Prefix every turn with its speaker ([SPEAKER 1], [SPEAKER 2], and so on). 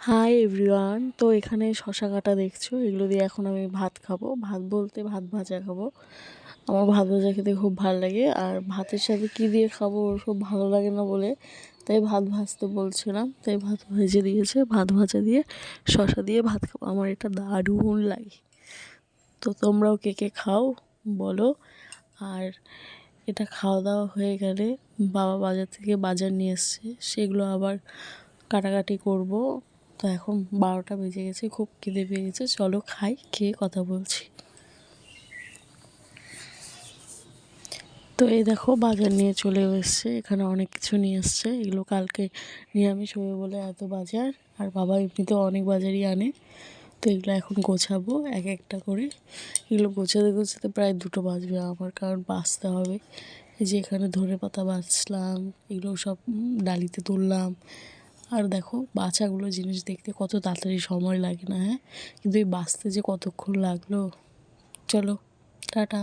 [SPEAKER 1] Hi everyone, তো এখানে শশা কাটা দেখছো, এগুলো দিয়ে এখন আমি ভাত খাবো। ভাত বলতে ভাত ভাজা খাবো। আমার ভাত ভাজা খেতে খুব ভালো লাগে, আর ভাতের সাথে কি দিয়ে খাবো ওর সব ভালো লাগে না বলে তাই ভাত ভাজতে বলছিলাম, তাই ভাত ভেজে দিয়েছে। ভাত ভাজা দিয়ে শশা দিয়ে ভাত খাবো, আমার এটা দারুণ লাগে। তো তোমরাও কে কে খাও বলো। আর এটা খাওয়া দাওয়া হয়ে গেলে বাবা বাজার থেকে বাজার নিয়ে এসছে, সেগুলো আবার কাটাকাটি করব। তো এখন 12টা বেজে গেছে, খুব খিদে পেয়ে গেছে, চলো খাই, খেয়ে কথা বলছি। তো এই দেখো বাজার নিয়ে চলে এসছে, এখানে অনেক কিছু নিয়ে এসছে। এগুলো কালকে নিরামিষ হবে বলে এত বাজার, আর বাবা এমনিতেও অনেক বাজারই আনে। তো এগুলো এখন গোছাবো এক একটা করে। এগুলো গোছাতে গোছাতে প্রায় 2টো বাজবে আমার, কারণ বাছতে হবে। এই যে এখানে ধনেপাতা বাছলাম, এগুলো সব ডালিতে তুললাম। আর দেখো বাছাগুলো জিনিস দেখতে কত তাড়াতাড়ি সময় লাগে না, হ্যাঁ, কিন্তু এই বাছতে যে কতক্ষণ লাগলো। চলো টাটা।